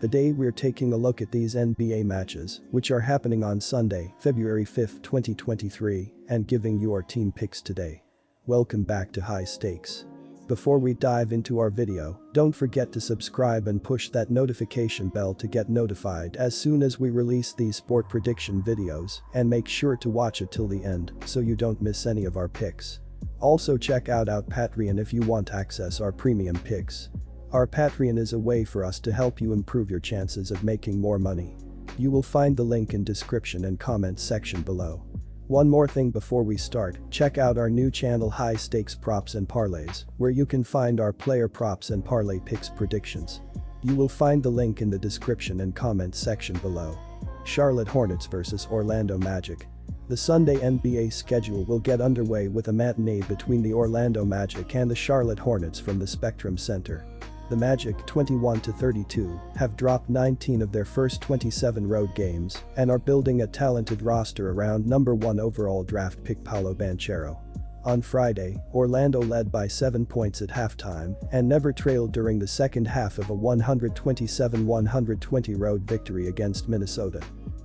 Today we're taking a look at these NBA matches, which are happening on Sunday, February 5, 2023, and giving you our team picks today. Welcome back to High Stakes. Before we dive into our video, don't forget to subscribe and push that notification bell to get notified as soon as we release these sport prediction videos, and make sure to watch it till the end so you don't miss any of our picks. Also check out our Patreon if you want to access our premium picks. Our Patreon is a way for us to help you improve your chances of making more money. You will find the link in description and comments section below. One more thing before we start, check out our new channel High Stakes Props and Parlays, where you can find our player props and parlay picks predictions. You will find the link in the description and comments section below. Charlotte Hornets vs Orlando Magic. The Sunday NBA schedule will get underway with a matinee between the Orlando Magic and the Charlotte Hornets from the Spectrum Center. The Magic, 21-32, have dropped 19 of their first 27 road games and are building a talented roster around number 1 overall draft pick Paolo Banchero. On Friday, Orlando led by 7 points at halftime and never trailed during the second half of a 127-120 road victory against Minnesota.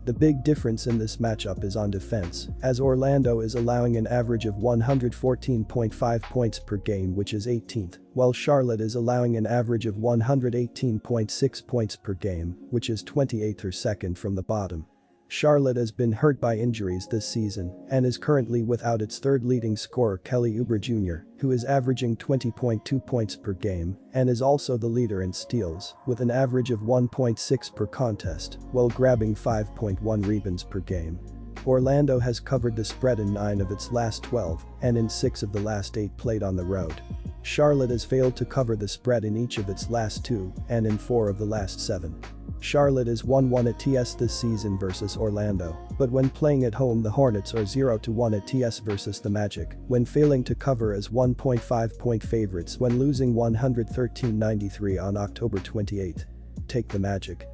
The big difference in this matchup is on defense, as Orlando is allowing an average of 114.5 points per game, which is 18th, while Charlotte is allowing an average of 118.6 points per game, which is 28th or second from the bottom. Charlotte has been hurt by injuries this season and is currently without its third leading scorer Kelly Oubre Jr., who is averaging 20.2 points per game and is also the leader in steals with an average of 1.6 per contest while grabbing 5.1 rebounds per game. Orlando has covered the spread in 9 of its last 12 and in 6 of the last 8 played on the road. Charlotte has failed to cover the spread in each of its last 2 and in 4 of the last 7. Charlotte is 1-1 at TS this season versus Orlando, but when playing at home the Hornets are 0-1 at TS versus the Magic, when failing to cover as 1.5-point favorites when losing 113-93 on October 28. Take the Magic.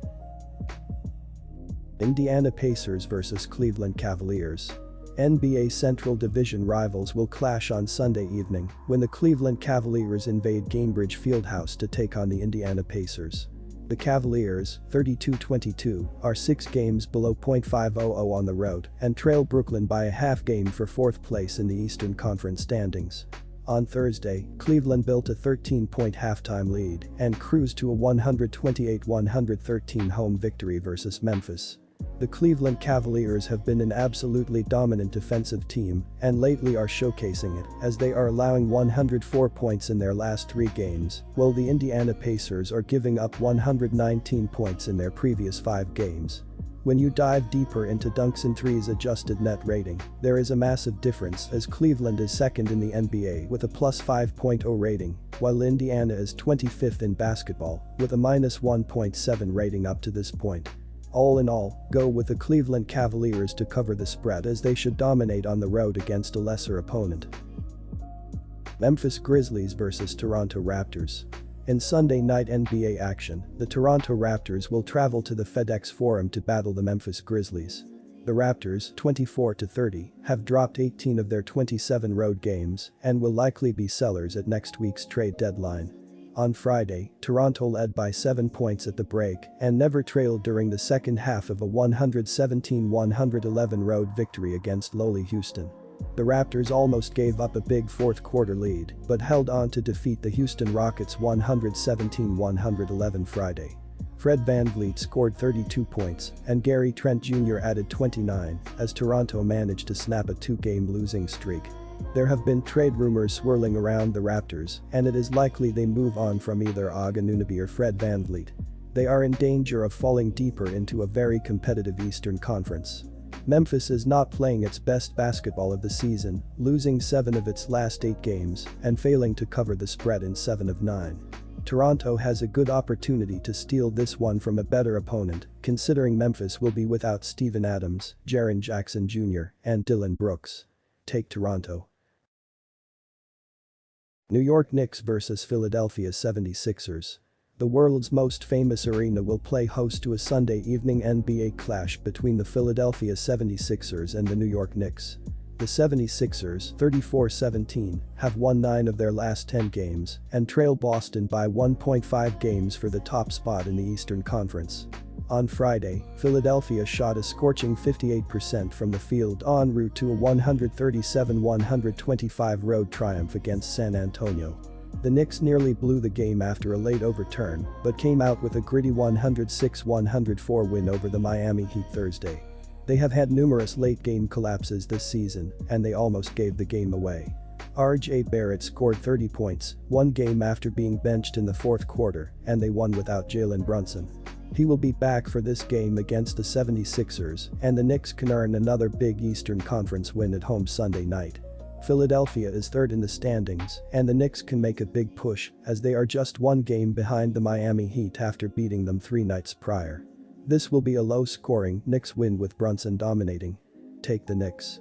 Indiana Pacers vs Cleveland Cavaliers. NBA Central Division rivals will clash on Sunday evening when the Cleveland Cavaliers invade Gainbridge Fieldhouse to take on the Indiana Pacers. The Cavaliers, 32-22, are 6 games below .500 on the road and trail Brooklyn by a half game for 4th place in the Eastern Conference standings. On Thursday, Cleveland built a 13-point halftime lead and cruised to a 128-113 home victory versus Memphis. The Cleveland Cavaliers have been an absolutely dominant defensive team and lately are showcasing it as they are allowing 104 points in their last 3 games, while the Indiana Pacers are giving up 119 points in their previous 5 games. When you dive deeper into dunks and threes adjusted net rating, there is a massive difference as Cleveland is second in the NBA with a plus 5.0 rating, while Indiana is 25th in basketball with a minus 1.7 rating up to this point. All in all, go with the Cleveland Cavaliers to cover the spread as they should dominate on the road against a lesser opponent. Memphis Grizzlies vs Toronto Raptors. In Sunday night NBA action, the Toronto Raptors will travel to the FedEx Forum to battle the Memphis Grizzlies. The Raptors, 24-30, have dropped 18 of their 27 road games and will likely be sellers at next week's trade deadline. On Friday, Toronto led by 7 points at the break and never trailed during the second half of a 117-111 road victory against lowly Houston. The Raptors almost gave up a big fourth-quarter lead but held on to defeat the Houston Rockets 117-111 Friday. Fred VanVleet scored 32 points and Gary Trent Jr. added 29 as Toronto managed to snap a 2-game losing streak. There have been trade rumors swirling around the Raptors and it is likely they move on from either Og Anunoby or Fred VanVleet. They are in danger of falling deeper into a very competitive Eastern Conference. Memphis is not playing its best basketball of the season, losing 7 of its last 8 games and failing to cover the spread in 7 of 9. Toronto has a good opportunity to steal this one from a better opponent, considering Memphis will be without Steven Adams, Jaren Jackson Jr., and Dillon Brooks. Take Toronto. New York Knicks vs Philadelphia 76ers. The world's most famous arena will play host to a Sunday evening NBA clash between the Philadelphia 76ers and the New York Knicks. The 76ers, 34-17, have won 9 of their last 10 games and trail Boston by 1.5 games for the top spot in the Eastern Conference. On Friday, Philadelphia shot a scorching 58% from the field en route to a 137-125 road triumph against San Antonio. The Knicks nearly blew the game after a late overturn but came out with a gritty 106-104 win over the Miami Heat Thursday. They have had numerous late-game collapses this season and they almost gave the game away. R.J. Barrett scored 30 points, one game after being benched in the fourth quarter, and they won without Jalen Brunson. He will be back for this game against the 76ers, and the Knicks can earn another big Eastern Conference win at home Sunday night. Philadelphia is third in the standings, and the Knicks can make a big push as they are just one game behind the Miami Heat after beating them 3 nights prior. This will be a low-scoring Knicks win with Brunson dominating. Take the Knicks.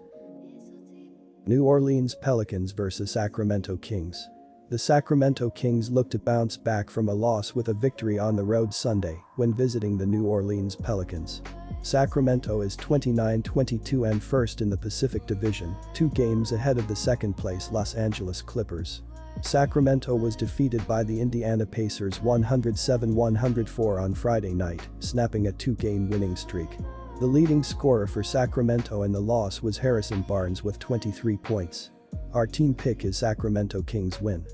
New Orleans Pelicans vs Sacramento Kings. The Sacramento Kings look to bounce back from a loss with a victory on the road Sunday when visiting the New Orleans Pelicans. Sacramento is 29-22 and first in the Pacific Division, 2 games ahead of the second-place Los Angeles Clippers. Sacramento was defeated by the Indiana Pacers 107-104 on Friday night, snapping a 2-game winning streak. The leading scorer for Sacramento in the loss was Harrison Barnes with 23 points. Our team pick is Sacramento Kings win.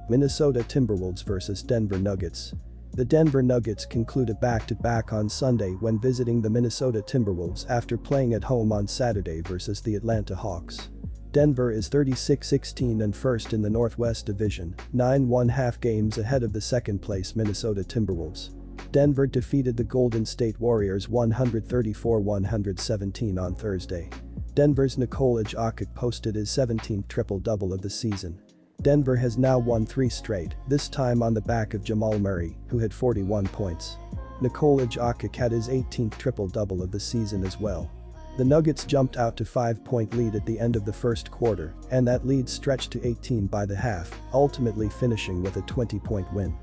Minnesota Timberwolves vs Denver Nuggets. The Denver Nuggets conclude a back-to-back on Sunday when visiting the Minnesota Timberwolves after playing at home on Saturday versus the Atlanta Hawks. Denver is 36-16 and first in the Northwest Division, 9 1/2 games ahead of the second-place Minnesota Timberwolves. Denver defeated the Golden State Warriors 134-117 on Thursday. Denver's Nikola Jokic posted his 17th triple-double of the season. Denver has now won 3 straight, this time on the back of Jamal Murray, who had 41 points. Nikola Jokic had his 18th triple-double of the season as well. The Nuggets jumped out to 5-point lead at the end of the first quarter, and that lead stretched to 18 by the half, ultimately finishing with a 20-point win.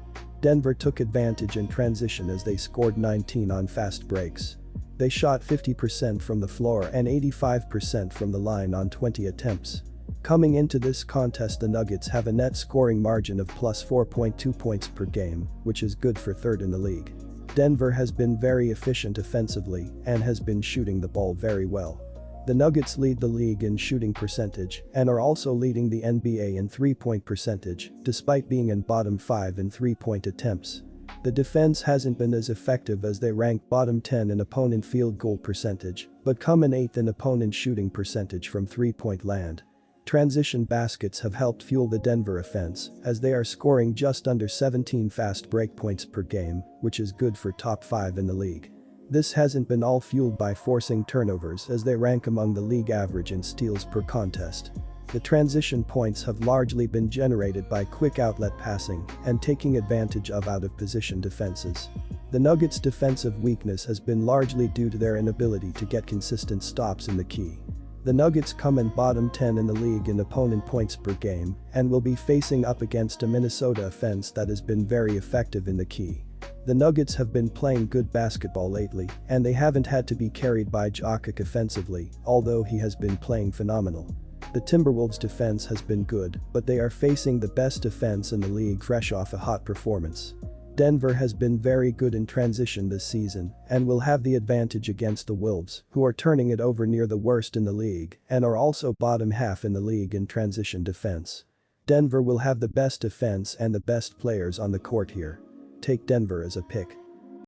Denver took advantage in transition as they scored 19 on fast breaks. They shot 50% from the floor and 85% from the line on 20 attempts. Coming into this contest, the Nuggets have a net scoring margin of plus 4.2 points per game, which is good for third in the league. Denver has been very efficient offensively and has been shooting the ball very well. The Nuggets lead the league in shooting percentage and are also leading the NBA in three-point percentage, despite being in bottom 5 in three-point attempts. The defense hasn't been as effective as they rank bottom 10 in opponent field goal percentage, but come in 8th in opponent shooting percentage from three-point land. Transition baskets have helped fuel the Denver offense as they are scoring just under 17 fast break points per game, which is good for top 5 in the league. This hasn't been all fueled by forcing turnovers as they rank among the league average in steals per contest. The transition points have largely been generated by quick outlet passing and taking advantage of out-of-position defenses. The Nuggets' defensive weakness has been largely due to their inability to get consistent stops in the key. The Nuggets come in bottom 10 in the league in opponent points per game and will be facing up against a Minnesota offense that has been very effective in the key. The Nuggets have been playing good basketball lately and they haven't had to be carried by Jokic offensively, although he has been playing phenomenal. The Timberwolves' defense has been good, but they are facing the best defense in the league fresh off a hot performance. Denver has been very good in transition this season and will have the advantage against the Wolves, who are turning it over near the worst in the league and are also bottom half in the league in transition defense. Denver will have the best defense and the best players on the court here. Take Denver as a pick.